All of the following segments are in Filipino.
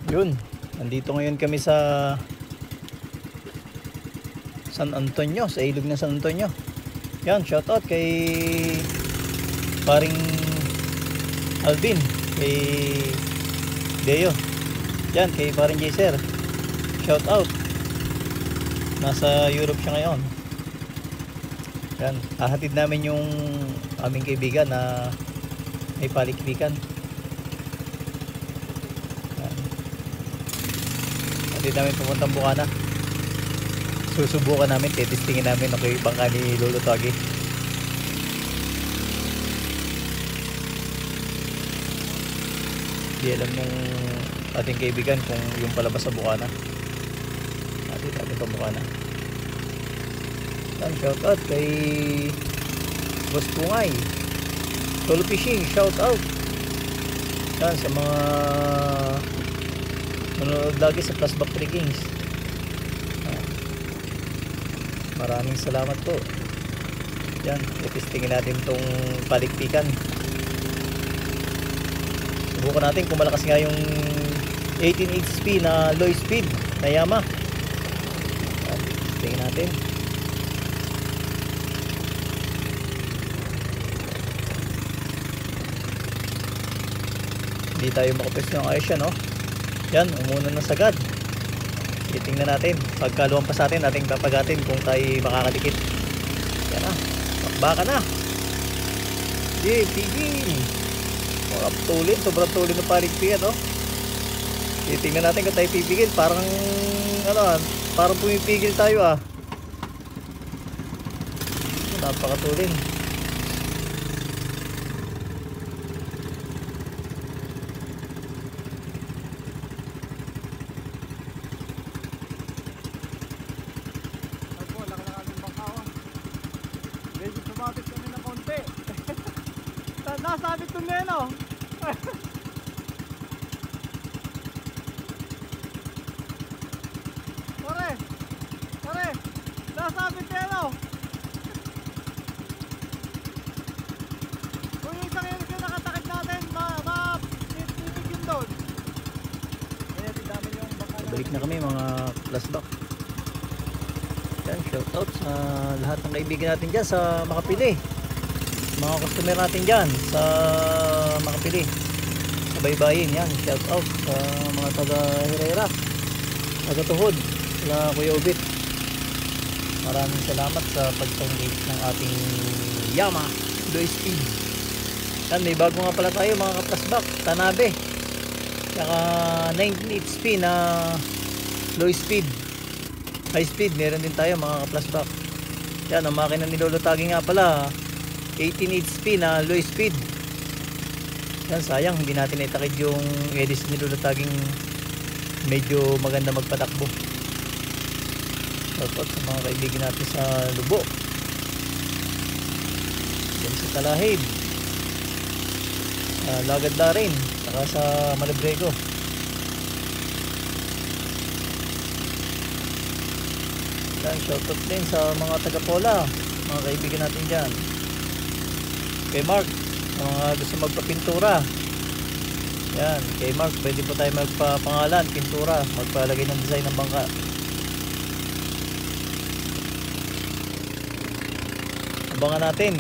Yun, nandito ngayon kami sa San Antonio, sa ilog ng San Antonio. Yan, shoutout kay paring Alvin, kay Deo. Yan, kay paring Jaser. Shoutout. Nasa Europe siya ngayon. Yan, hahatid namin yung aming kaibigan na may palikpikan. Yan. Hatid namin pupuntang Bukana. Susubukan namin, titistingin namin ako yung bangka ni Lolo Tagi. Di alam ng ating kaibigan kung yung palabas sa Bukana. Hatid namin pa Bukana. Shoutout kay Boss Pungay, Solo Fishing, shoutout. Yan sa mga nanonood lagi sa Flashback Trekkings. Maraming salamat po. Yan, itistingin natin tong palikpikan. Subukan natin kung malakas nga yung 18 HP na low speed na Yamaha. Yan, tingin natin. Hindi tayo makapwesto ng ayos yan, no? Yan, umuna na sagad. Titingnan natin. Pagkaluan pa sa atin, ating papagatin kung tayo makakadikit. Yan na. Bakbaka na. Sige, tigil. Tulin. Sobrang tulin na paligpian, no? Titingnan natin kung tayo pipigil. Parang, parang pumipigil tayo, ah. Napakatulin. Sumabit kami na konti. Nasabit yung neno. Pare, nasabit neno. Kung yung isang yun yung nakatakip natin, titipig yun doon. Kaya dami yung baka na. Balik na kami mga flashback. Yan, shoutout sa lahat ng kaibigan natin dyan sa Makapili, mga customer natin dyan sa Makapili, sa Baybayin. Yan, shoutout sa mga taga Herrera, taga Tuhod, sa Kuya Ubit. Maraming salamat sa pagtanggi ng ating Yamaha low speed. Yan, may bago nga pala tayo mga kaplasbak, Tanabe, saka 19 HP na low speed. High speed meron din tayo mga ka-flashback. Yan, ang makina ni Lolo Tagi nga pala 18 HP na low speed. Yan, sayang hindi natin itakid yung edis ni Lolo Taging medyo maganda magpatakbo. Shoutout sa mga kaibigan natin sa Lubo, yan sa Talahib, Lagad na rin, saka sa Malabrego. Yan, shoutout din sa mga taga-Pola, mga kaibigan natin dyan. Kay Mark, mga gusto magpa-pintura. Yan, kay Mark, pwede po tayo magpa-pangalan, pintura, magpalagay ng design ng bangka. Abangan natin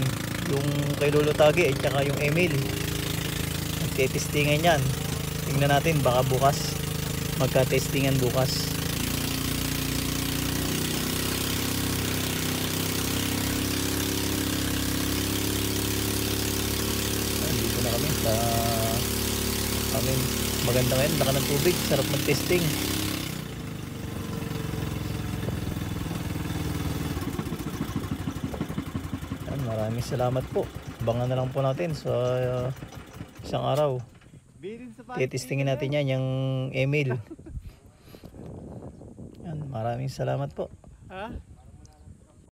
yung kay Lolo Tagi at saka yung Emil. Magte-testingan yan. Tingnan natin, baka bukas magka-testingan bukas. Sa amin maganda ngayon, laka ng tubig, sarap mag-testing. Yan, maraming salamat po. Abangan na lang po natin sa isang araw. Testingin natin yan, yung Emil. Yan, maraming salamat po.